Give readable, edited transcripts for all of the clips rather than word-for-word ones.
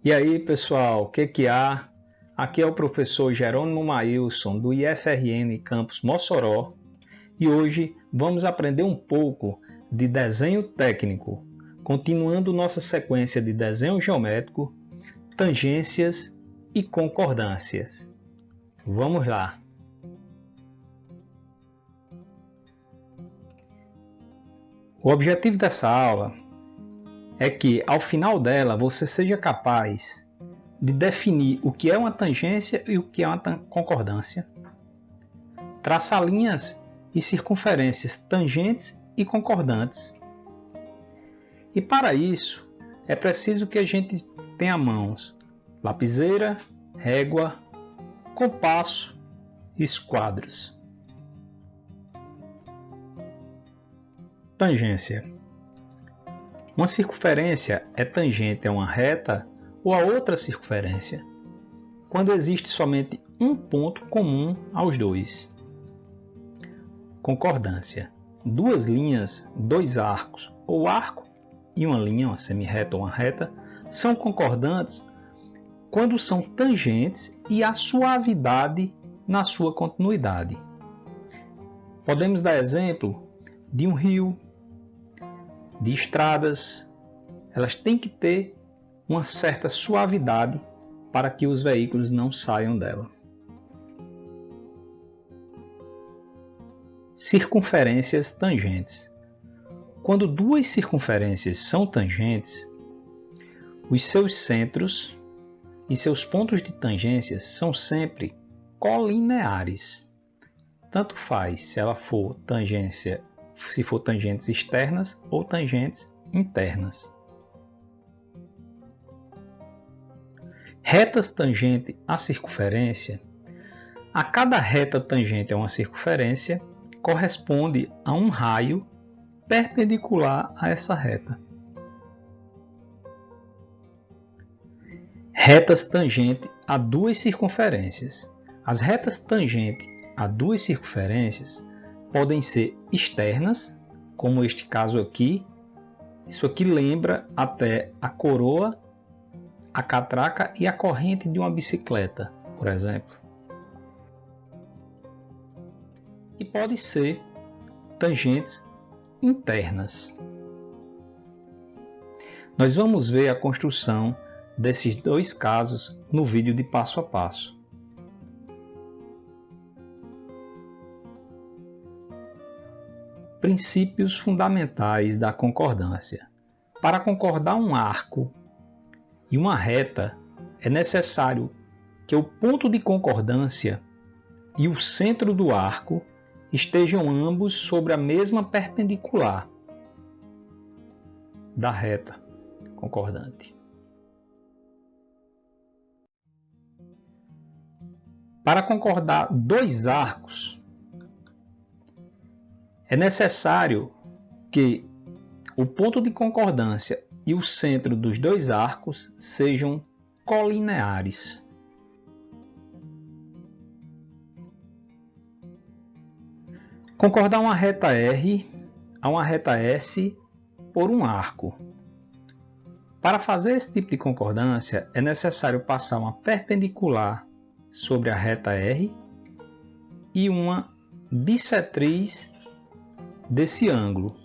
E aí, pessoal, o que há? Aqui é o professor Jerônimo Maílson, do IFRN Campus Mossoró, e hoje vamos aprender um pouco de desenho técnico, continuando nossa sequência de desenho geométrico, tangências e concordâncias. Vamos lá! O objetivo dessa aula é que, ao final dela, você seja capaz de definir o que é uma tangência e o que é uma concordância, traçar linhas e circunferências tangentes e concordantes. E para isso, é preciso que a gente tenha à mão lapiseira, régua, compasso e esquadros. Tangência. Uma circunferência é tangente a uma reta ou a outra circunferência, quando existe somente um ponto comum aos dois. Concordância. Duas linhas, dois arcos, ou arco e uma linha, uma semirreta ou uma reta, são concordantes quando são tangentes e há suavidade na sua continuidade. Podemos dar exemplo de um rio, de estradas. Elas têm que ter uma certa suavidade para que os veículos não saiam dela. Circunferências tangentes. Quando duas circunferências são tangentes, os seus centros e seus pontos de tangência são sempre colineares. Tanto faz se ela for tangência, se for tangentes externas ou tangentes internas. Retas tangente à circunferência. A cada reta tangente a uma circunferência corresponde a um raio perpendicular a essa reta. Retas tangente a duas circunferências. As retas tangente a duas circunferências podem ser externas, como este caso aqui. Isso aqui lembra até a coroa, a catraca e a corrente de uma bicicleta, por exemplo. E pode ser tangentes internas. Nós vamos ver a construção desses dois casos no vídeo de passo a passo. Princípios fundamentais da concordância. Para concordar um arco e uma reta, é necessário que o ponto de concordância e o centro do arco estejam ambos sobre a mesma perpendicular da reta concordante. Para concordar dois arcos, é necessário que o ponto de concordância e o centro dos dois arcos sejam colineares. Concordar uma reta R a uma reta S por um arco. Para fazer esse tipo de concordância, é necessário passar uma perpendicular sobre a reta R e uma bissetriz desse ângulo.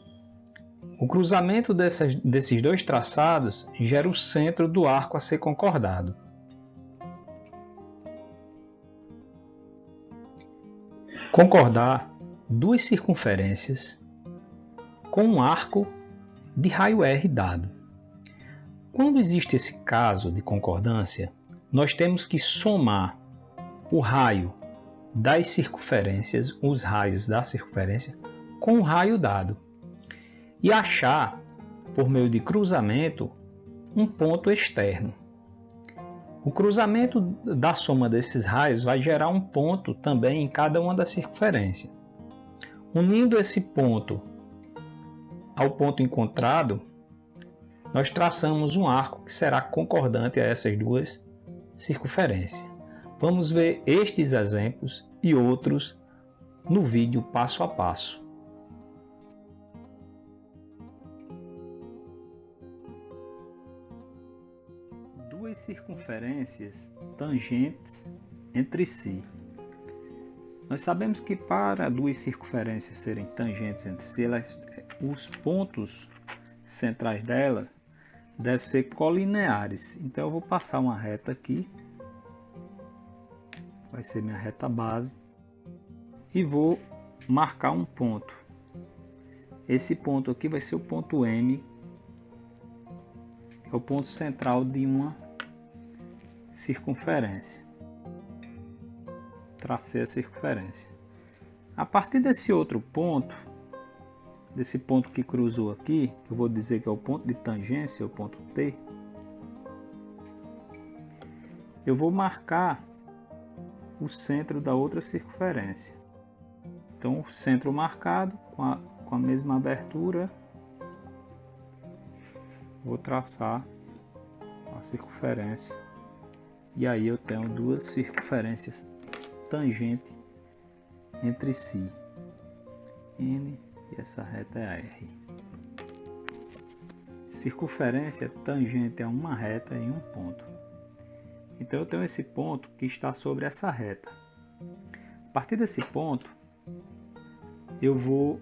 O cruzamento desses dois traçados gera o centro do arco a ser concordado. Concordar duas circunferências com um arco de raio R dado. Quando existe esse caso de concordância, nós temos que somar o raio das circunferências, os raios da circunferência, com o raio dado e achar, por meio de cruzamento, um ponto externo. O cruzamento da soma desses raios vai gerar um ponto também em cada uma das circunferências. Unindo esse ponto ao ponto encontrado, nós traçamos um arco que será concordante a essas duas circunferências. Vamos ver estes exemplos e outros no vídeo passo a passo. duas circunferências tangentes entre si. Nós sabemos que para duas circunferências serem tangentes entre si, os pontos centrais dela devem ser colineares. Então eu vou passar uma reta aqui, vai ser minha reta base, e vou marcar um ponto. Esse ponto aqui vai ser o ponto M, que é o ponto central de uma circunferência. Tracei a circunferência. A partir desse outro ponto, desse ponto que cruzou aqui, que eu vou dizer que é o ponto de tangência, o ponto T, eu vou marcar o centro da outra circunferência. Então, o centro marcado com a mesma abertura, vou traçar a circunferência, e aí eu tenho duas circunferências tangentes entre si, N, e essa reta é a R. Circunferência tangente a uma reta em um ponto. Então eu tenho esse ponto que está sobre essa reta. A partir desse ponto, eu vou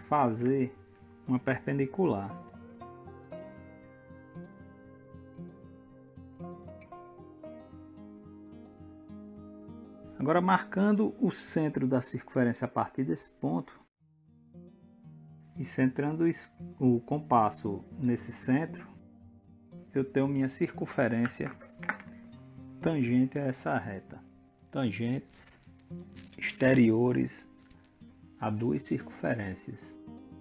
fazer uma perpendicular. Agora, marcando o centro da circunferência a partir desse ponto e centrando o compasso nesse centro, eu tenho minha circunferência tangente a essa reta. Tangentes exteriores a duas circunferências.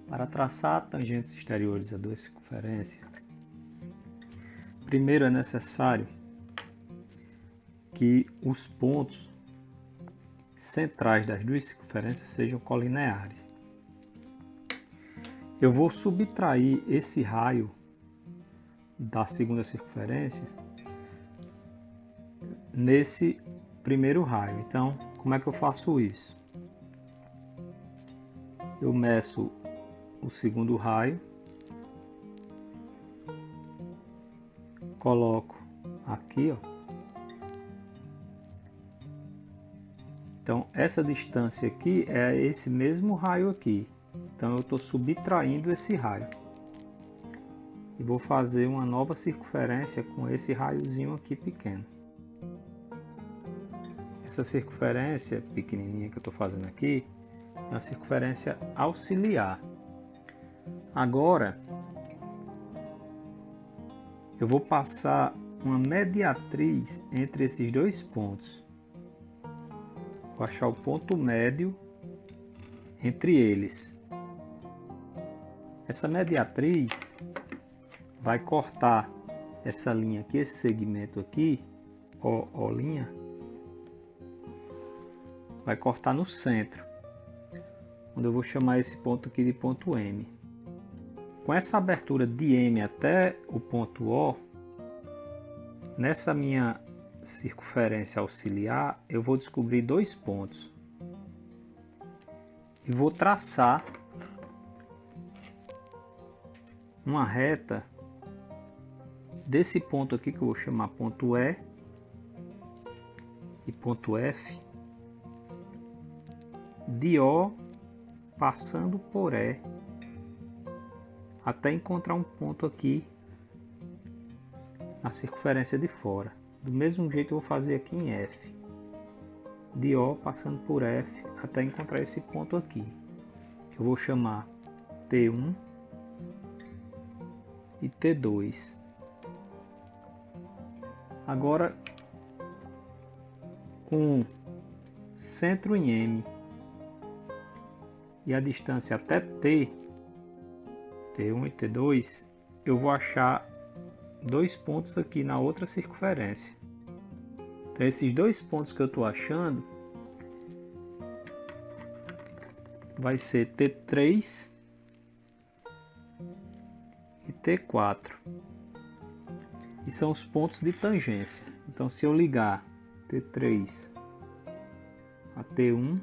Para traçar tangentes exteriores a duas circunferências, primeiro é necessário que os pontos centrais das duas circunferências sejam colineares. Eu vou subtrair esse raio da segunda circunferência nesse primeiro raio. Então, como é que eu faço isso? Eu meço o segundo raio, coloco aqui, ó. Então, essa distância aqui é esse mesmo raio aqui. Então, eu estou subtraindo esse raio. E vou fazer uma nova circunferência com esse raiozinho aqui pequeno. Essa circunferência pequenininha que eu estou fazendo aqui é uma circunferência auxiliar. Agora, eu vou passar uma mediatriz entre esses dois pontos. Vou achar o ponto médio entre eles. Essa mediatriz vai cortar essa linha aqui, esse segmento aqui, ó linha, vai cortar no centro, onde eu vou chamar esse ponto aqui de ponto M. Com essa abertura de M até o ponto O, nessa minha circunferência auxiliar, eu vou descobrir dois pontos e vou traçar uma reta desse ponto aqui, que eu vou chamar ponto E e ponto F, de O passando por E, até encontrar um ponto aqui na circunferência de fora. Do mesmo jeito eu vou fazer aqui em F, de O passando por F até encontrar esse ponto aqui. Eu vou chamar T1 e T2. Agora, com centro em M e a distância até T, T1 e T2, eu vou achar dois pontos aqui na outra circunferência. Então, esses dois pontos que eu estou achando vai ser T3 e T4. E são os pontos de tangência. Então, se eu ligar T3 a T1,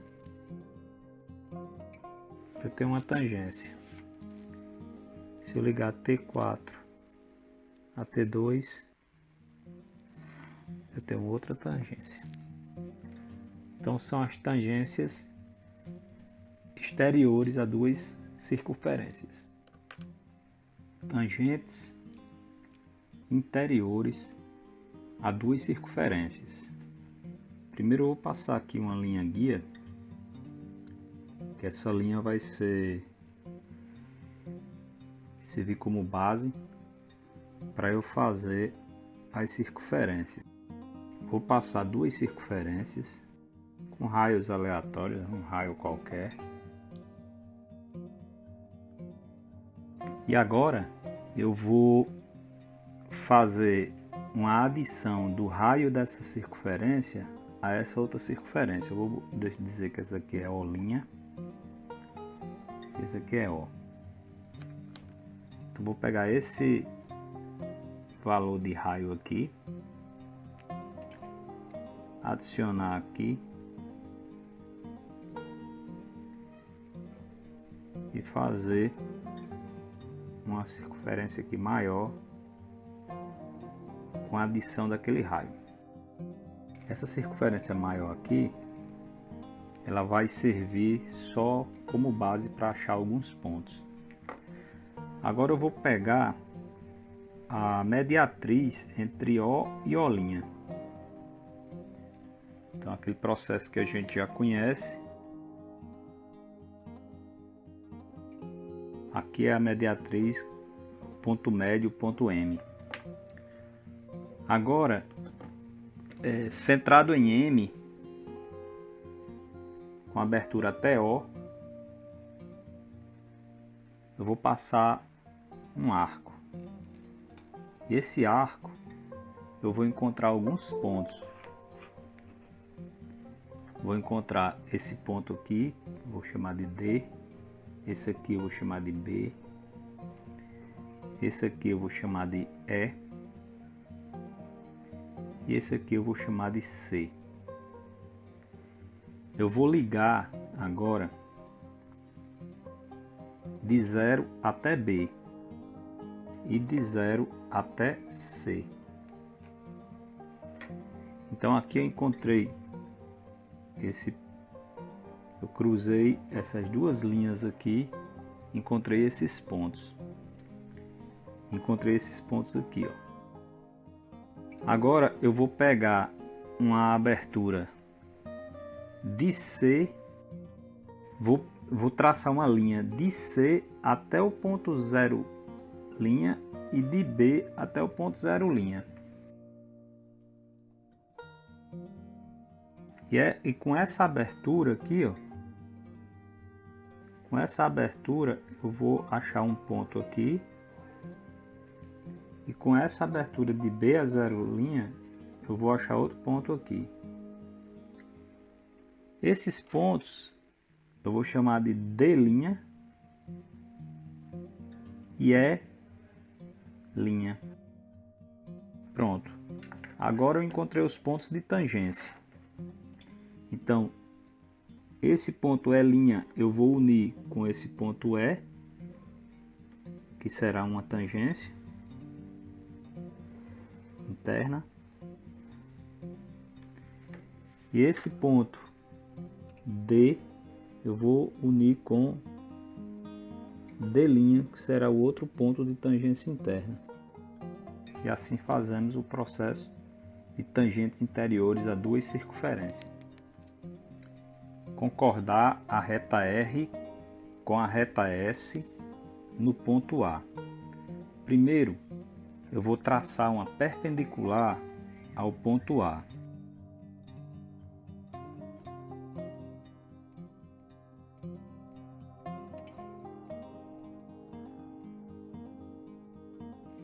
eu tenho uma tangência. Se eu ligar T4 a T2, eu tenho outra tangência. Então são as tangências exteriores a duas circunferências. Tangentes interiores a duas circunferências. Primeiro eu vou passar aqui uma linha guia, que essa linha vai servir como base para eu fazer as circunferências. Vou passar duas circunferências com raios aleatórios, um raio qualquer. E agora eu vou fazer uma adição do raio dessa circunferência a essa outra circunferência. Eu vou dizer que essa aqui é O', esse aqui é O. Então vou pegar esse valor de raio aqui, adicionar aqui e fazer uma circunferência aqui maior com a adição daquele raio. Essa circunferência maior aqui, ela vai servir só como base para achar alguns pontos. Agora eu vou pegar a mediatriz entre O e O'. Então aquele processo que a gente já conhece. Aqui é a mediatriz ponto médio, ponto M. Agora, centrado em M, com abertura até O, eu vou passar um arco. E esse arco, eu vou encontrar alguns pontos. Vou encontrar esse ponto aqui, vou chamar de D. Esse aqui eu vou chamar de B. Esse aqui eu vou chamar de E. E esse aqui eu vou chamar de C. Eu vou ligar agora de 0 até B e de 0 até C. Então aqui eu encontrei eu cruzei essas duas linhas aqui, encontrei esses pontos. Encontrei esses pontos aqui, ó. Agora eu vou pegar uma abertura de C, vou traçar uma linha de C até o ponto 0 linha e de B até o ponto 0 linha. E com essa abertura aqui, ó, com essa abertura eu vou achar um ponto aqui. E com essa abertura de B a 0 linha, eu vou achar outro ponto aqui. Esses pontos eu vou chamar de D' e E'. Pronto. Agora eu encontrei os pontos de tangência. Então, esse ponto E' eu vou unir com esse ponto E, que será uma tangência interna. E esse ponto D eu vou unir com D', que será o outro ponto de tangência interna. E assim fazemos o processo de tangentes interiores a duas circunferências. Concordar a reta R com a reta S no ponto A. Primeiro, eu vou traçar uma perpendicular ao ponto A.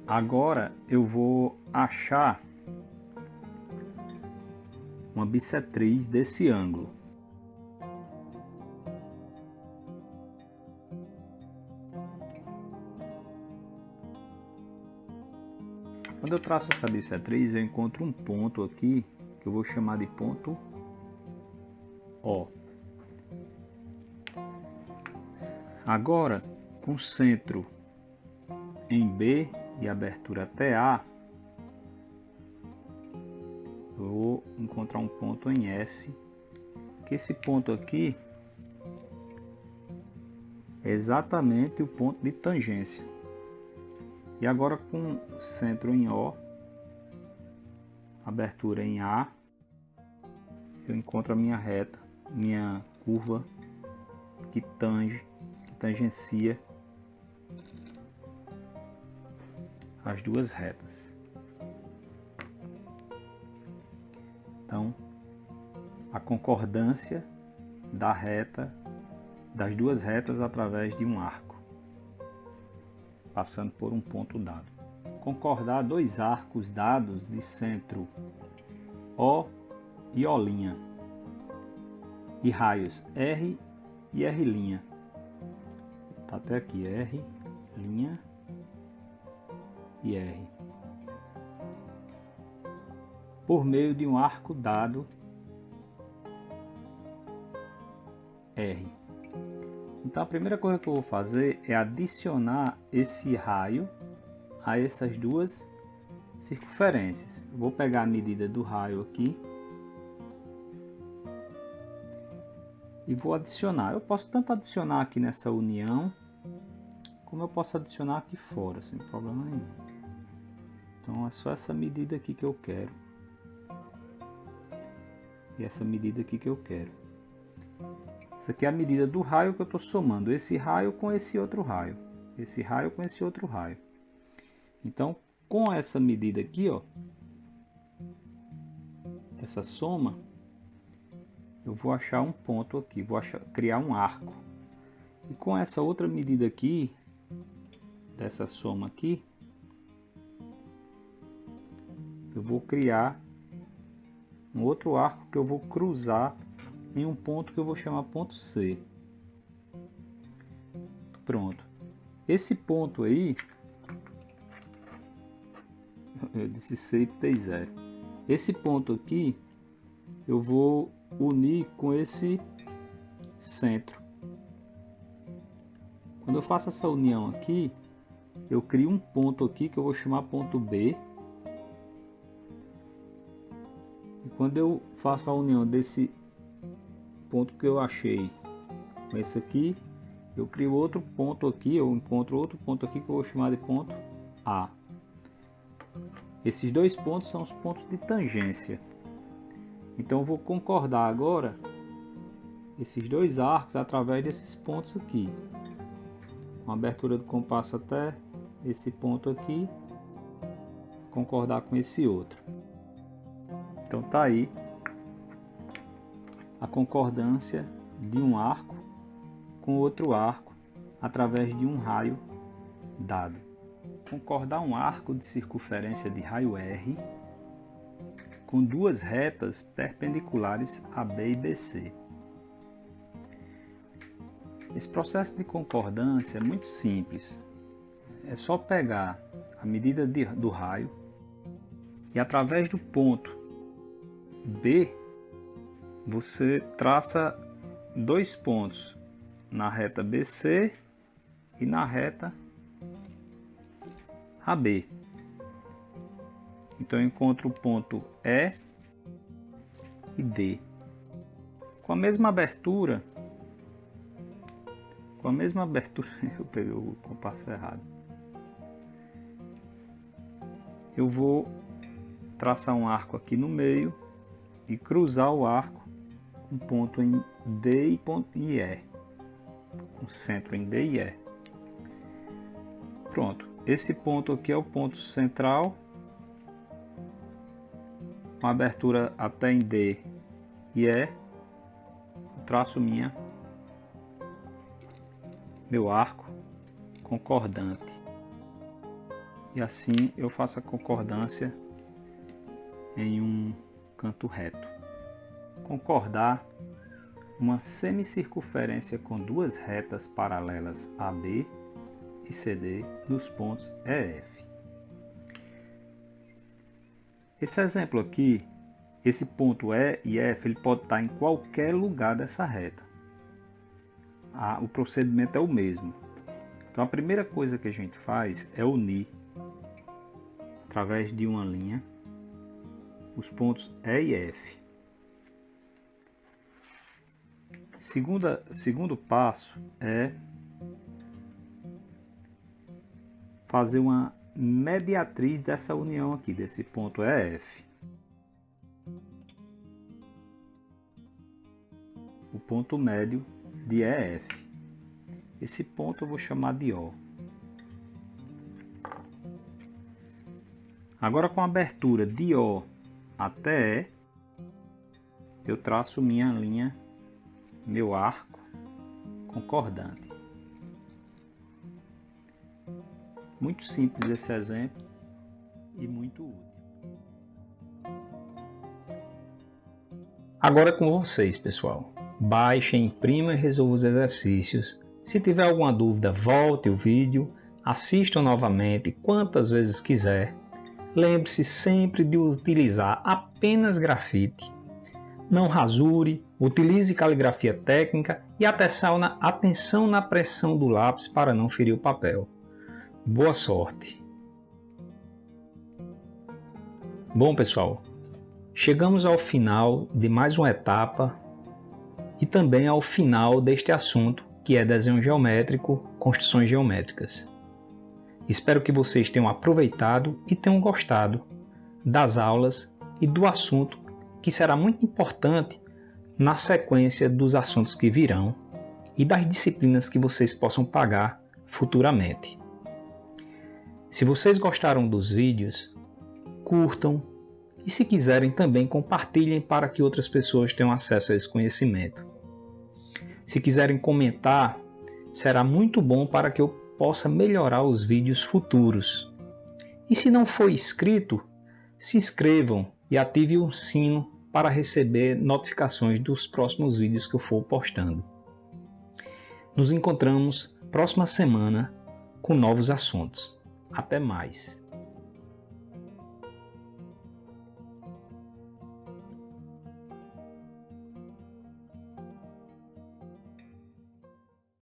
Agora eu vou achar uma bissetriz desse ângulo. Quando eu traço essa bissetriz, eu encontro um ponto aqui que eu vou chamar de ponto O. Agora, com centro em B e abertura até A, Eu vou encontrar um ponto em S, que esse ponto aqui é exatamente o ponto de tangência. E agora com centro em O, abertura em A, eu encontro a minha reta, minha curva que tangencia as duas retas. Então, a concordância da reta, das duas retas através de um arco, passando por um ponto dado. Concordar dois arcos dados de centro O e O', e raios R e R'. Tá até aqui, R' e R. Por meio de um arco dado R. Então a primeira coisa que eu vou fazer é adicionar esse raio a essas duas circunferências. Eu vou pegar a medida do raio aqui e vou adicionar. Eu posso tanto adicionar aqui nessa união, como eu posso adicionar aqui fora, sem problema nenhum. Então é só essa medida aqui que eu quero. E essa medida aqui que eu quero. Isso aqui é a medida do raio que eu estou somando. Esse raio com esse outro raio. Esse raio com esse outro raio. Então, com essa medida aqui, ó, essa soma, eu vou achar um ponto aqui. Vou criar um arco. E com essa outra medida aqui, dessa soma aqui, eu vou criar um outro arco que eu vou cruzar em um ponto que eu vou chamar ponto C. Pronto. Esse ponto aí, eu disse C e botei 0. Esse ponto aqui, eu vou unir com esse centro. Quando eu faço essa união aqui, eu crio um ponto aqui que eu vou chamar ponto B. E quando eu faço a união desse ponto que eu achei com esse aqui, eu crio outro ponto aqui, eu encontro outro ponto aqui que eu vou chamar de ponto A. Esses dois pontos são os pontos de tangência. Então eu vou concordar agora esses dois arcos através desses pontos aqui. Com a abertura do compasso até esse ponto aqui, concordar com esse outro. Então tá aí a concordância de um arco com outro arco através de um raio dado. Concordar um arco de circunferência de raio R com duas retas perpendiculares AB e BC. Esse processo de concordância é muito simples. É só pegar a medida do raio e através do ponto B, você traça dois pontos na reta BC e na reta AB. Então eu encontro o ponto E e D. Com a mesma abertura, eu peguei o compasso errado. Eu vou traçar um arco aqui no meio e cruzar o arco com ponto em D e ponto em E, um centro em D e E. Pronto, esse ponto aqui é o ponto central, com abertura até em D e E. Eu traço meu arco concordante, e assim eu faço a concordância em um canto reto. Concordar uma semicircunferência com duas retas paralelas AB e CD nos pontos EF. Esse exemplo aqui, esse ponto E e F, ele pode estar em qualquer lugar dessa reta. O procedimento é o mesmo. Então a primeira coisa que a gente faz é unir através de uma linha os pontos E e F. Segundo passo é fazer uma mediatriz dessa união aqui, desse ponto EF. O ponto médio de EF. Esse ponto eu vou chamar de O. Agora, com a abertura de O até E, eu traço minha linha, meu arco concordante. Muito simples esse exemplo e muito útil. Agora é com vocês, pessoal. Baixe, imprima e resolva os exercícios. Se tiver alguma dúvida, volte o vídeo, assistam novamente quantas vezes quiser. Lembre-se sempre de utilizar apenas grafite. Não rasure, utilize caligrafia técnica e atenção na pressão do lápis para não ferir o papel. Boa sorte! Bom, pessoal, chegamos ao final de mais uma etapa e também ao final deste assunto, que é desenho geométrico, construções geométricas. Espero que vocês tenham aproveitado e tenham gostado das aulas e do assunto, que será muito importante na sequência dos assuntos que virão e das disciplinas que vocês possam pagar futuramente. Se vocês gostaram dos vídeos, curtam e, se quiserem, também compartilhem para que outras pessoas tenham acesso a esse conhecimento. Se quiserem comentar, será muito bom para que eu possa melhorar os vídeos futuros. E se não for inscrito, se inscrevam e ativem o sino para receber notificações dos próximos vídeos que eu for postando. Nos encontramos próxima semana com novos assuntos. Até mais!